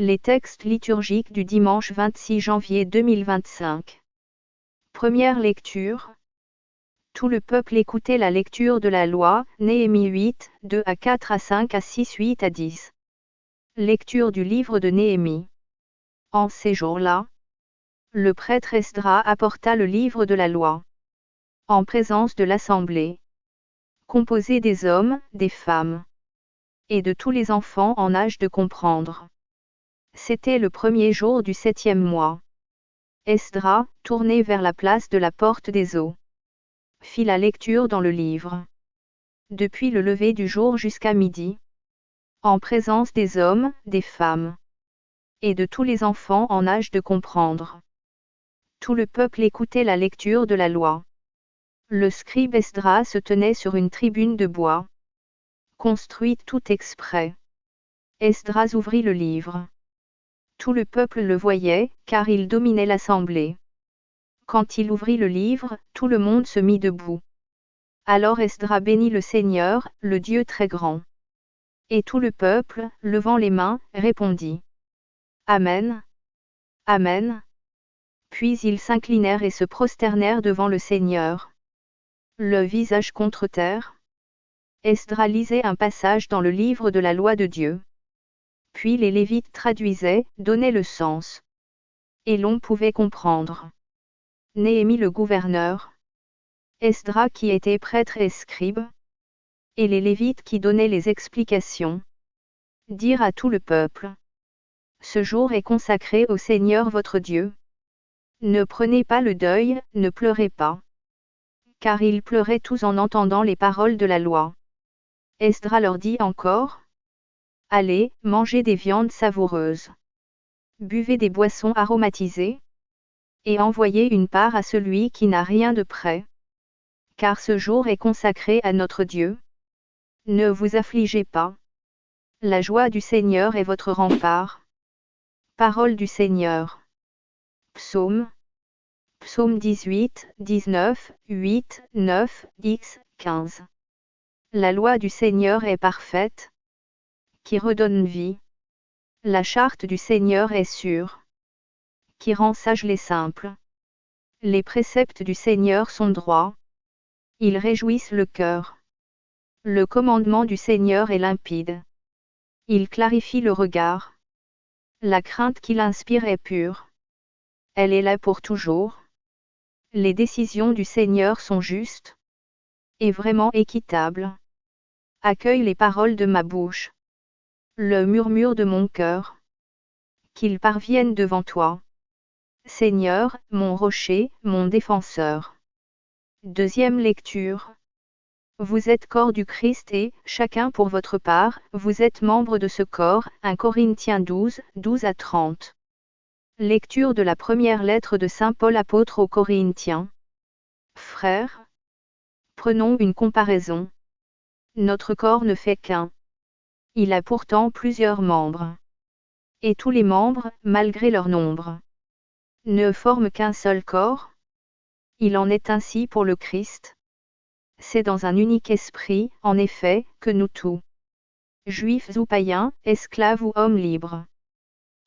Les textes liturgiques du dimanche 26 janvier 2025. Première lecture. Tout le peuple écoutait la lecture de la loi, Néhémie 8, 2 à 4 à 5 à 6, 8 à 10. Lecture du livre de Néhémie. En ces jours-là, le prêtre Esdras apporta le livre de la loi, en présence de l'assemblée, composée des hommes, des femmes, et de tous les enfants en âge de comprendre. C'était le premier jour du 7e mois. Esdras, tourné vers la place de la porte des eaux, fit la lecture dans le livre. Depuis le lever du jour jusqu'à midi, en présence des hommes, des femmes, et de tous les enfants en âge de comprendre. Tout le peuple écoutait la lecture de la loi. Le scribe Esdras se tenait sur une tribune de bois, construite tout exprès. Esdras ouvrit le livre. Tout le peuple le voyait, car il dominait l'assemblée. Quand il ouvrit le livre, tout le monde se mit debout. Alors Esdras bénit le Seigneur, le Dieu très grand. Et tout le peuple, levant les mains, répondit: Amen. Amen. Puis ils s'inclinèrent et se prosternèrent devant le Seigneur, le visage contre terre. Esdras lisait un passage dans le livre de la loi de Dieu. Puis les Lévites traduisaient, donnaient le sens. Et l'on pouvait comprendre. Néhémie le gouverneur, Esdras qui était prêtre et scribe, et les Lévites qui donnaient les explications, dirent à tout le peuple: Ce jour est consacré au Seigneur votre Dieu. Ne prenez pas le deuil, ne pleurez pas. Car ils pleuraient tous en entendant les paroles de la loi. Esdras leur dit encore: Allez, mangez des viandes savoureuses. Buvez des boissons aromatisées. Et envoyez une part à celui qui n'a rien de prêt. Car ce jour est consacré à notre Dieu. Ne vous affligez pas. La joie du Seigneur est votre rempart. Parole du Seigneur. Psaume. Psaume 18, 19, 8, 9, 10, 15. La loi du Seigneur est parfaite, qui redonne vie. La charte du Seigneur est sûre, qui rend sages les simples. Les préceptes du Seigneur sont droits. Ils réjouissent le cœur. Le commandement du Seigneur est limpide. Il clarifie le regard. La crainte qu'il inspire est pure. Elle est là pour toujours. Les décisions du Seigneur sont justes et vraiment équitables. Accueille les paroles de ma bouche, le murmure de mon cœur. Qu'ils parviennent devant toi, Seigneur, mon rocher, mon défenseur. Deuxième lecture. Vous êtes corps du Christ et, chacun pour votre part, vous êtes membres de ce corps. 1 Corinthiens 12, 12 à 30. Lecture de la première lettre de Saint Paul apôtre aux Corinthiens. Frères, prenons une comparaison. Notre corps ne fait qu'un. Il a pourtant plusieurs membres. Et tous les membres, malgré leur nombre, ne forment qu'un seul corps. Il en est ainsi pour le Christ. C'est dans un unique esprit, en effet, que nous tous, juifs ou païens, esclaves ou hommes libres,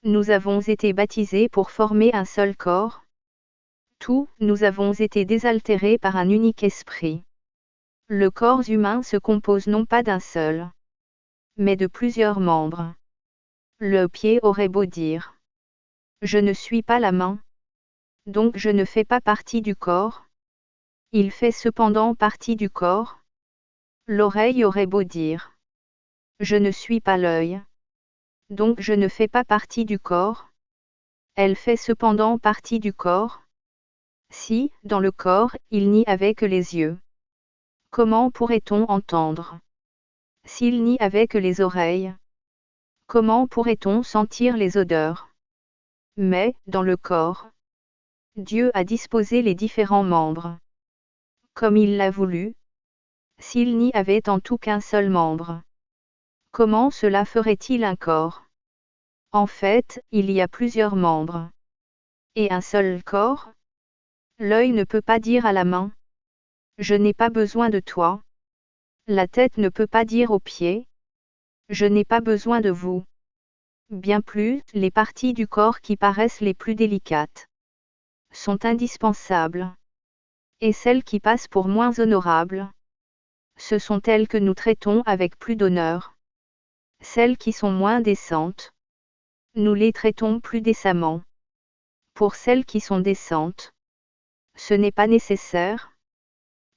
nous avons été baptisés pour former un seul corps. Tous, nous avons été désaltérés par un unique esprit. Le corps humain se compose non pas d'un seul, mais de plusieurs membres. Le pied aurait beau dire: Je ne suis pas la main, donc je ne fais pas partie du corps. Il fait cependant partie du corps. L'oreille aurait beau dire: Je ne suis pas l'œil, donc je ne fais pas partie du corps. Elle fait cependant partie du corps. Si, dans le corps, il n'y avait que les yeux, comment pourrait-on entendre? S'il n'y avait que les oreilles, comment pourrait-on sentir les odeurs? Mais, dans le corps, Dieu a disposé les différents membres comme il l'a voulu. S'il n'y avait en tout qu'un seul membre, comment cela ferait-il un corps? En fait, il y a plusieurs membres. Et un seul corps? L'œil ne peut pas dire à la main: Je n'ai pas besoin de toi. La tête ne peut pas dire aux pieds: Je n'ai pas besoin de vous. Bien plus, les parties du corps qui paraissent les plus délicates sont indispensables. Et celles qui passent pour moins honorables, ce sont elles que nous traitons avec plus d'honneur. Celles qui sont moins décentes, nous les traitons plus décemment. Pour celles qui sont décentes, ce n'est pas nécessaire.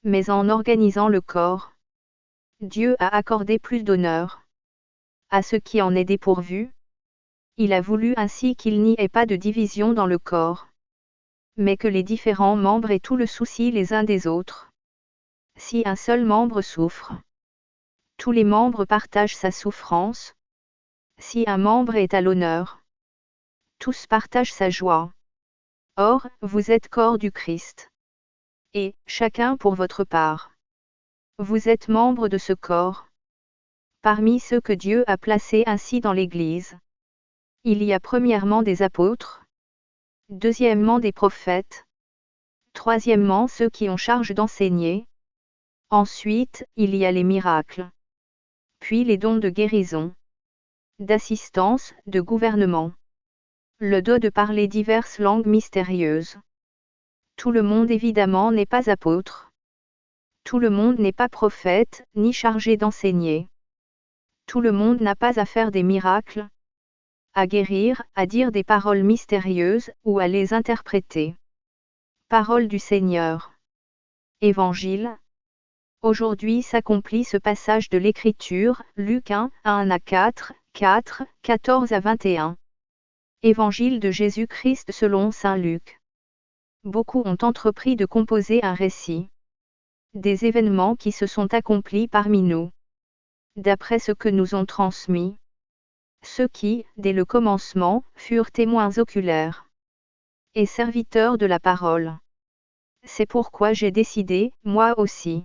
Mais en organisant le corps, Dieu a accordé plus d'honneur à ce qui en est dépourvu. Il a voulu ainsi qu'il n'y ait pas de division dans le corps, mais que les différents membres aient tout le souci les uns des autres. Si un seul membre souffre, tous les membres partagent sa souffrance. Si un membre est à l'honneur, tous partagent sa joie. Or, vous êtes corps du Christ. Et, chacun pour votre part. Vous êtes membre de ce corps. Parmi ceux que Dieu a placés ainsi dans l'Église, il y a premièrement des apôtres, deuxièmement des prophètes, troisièmement ceux qui ont charge d'enseigner. Ensuite, il y a les miracles, puis les dons de guérison, d'assistance, de gouvernement, le don de parler diverses langues mystérieuses. Tout le monde évidemment n'est pas apôtre. Tout le monde n'est pas prophète, ni chargé d'enseigner. Tout le monde n'a pas à faire des miracles, à guérir, à dire des paroles mystérieuses, ou à les interpréter. Parole du Seigneur. Évangile. Aujourd'hui s'accomplit ce passage de l'Écriture, Luc 1, 1 à 4, 4, 14 à 21. Évangile de Jésus-Christ selon saint Luc. Beaucoup ont entrepris de composer un récit des événements qui se sont accomplis parmi nous, d'après ce que nous ont transmis ceux qui, dès le commencement, furent témoins oculaires et serviteurs de la parole. C'est pourquoi j'ai décidé, moi aussi,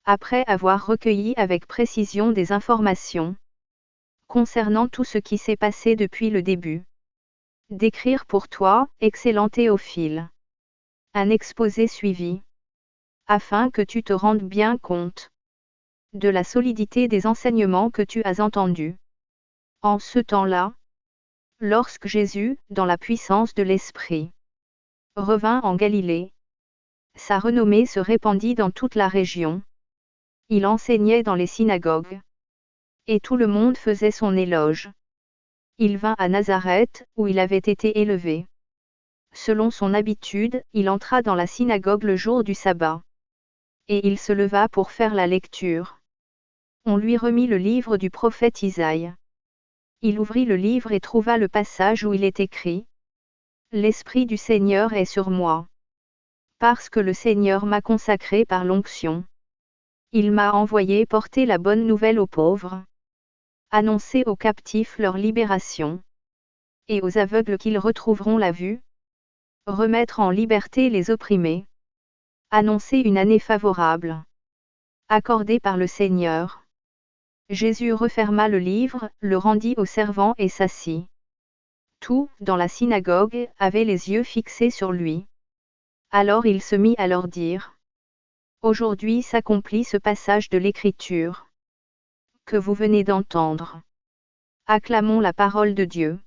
après avoir recueilli avec précision des informations concernant tout ce qui s'est passé depuis le début, d'écrire pour toi, excellent Théophile, un exposé suivi, afin que tu te rendes bien compte de la solidité des enseignements que tu as entendus. En ce temps-là, lorsque Jésus, dans la puissance de l'Esprit, revint en Galilée, sa renommée se répandit dans toute la région. Il enseignait dans les synagogues, et tout le monde faisait son éloge. Il vint à Nazareth, où il avait été élevé. Selon son habitude, il entra dans la synagogue le jour du sabbat. Et il se leva pour faire la lecture. On lui remit le livre du prophète Isaïe. Il ouvrit le livre et trouva le passage où il est écrit : « L'Esprit du Seigneur est sur moi. Parce que le Seigneur m'a consacré par l'onction. Il m'a envoyé porter la bonne nouvelle aux pauvres, annoncer aux captifs leur libération, et aux aveugles qu'ils retrouveront la vue, remettre en liberté les opprimés, annoncer une année favorable, accordée par le Seigneur. » Jésus referma le livre, le rendit au servant et s'assit. Tout, dans la synagogue, avait les yeux fixés sur lui. Alors il se mit à leur dire : « Aujourd'hui s'accomplit ce passage de l'Écriture que vous venez d'entendre. Acclamons la parole de Dieu. »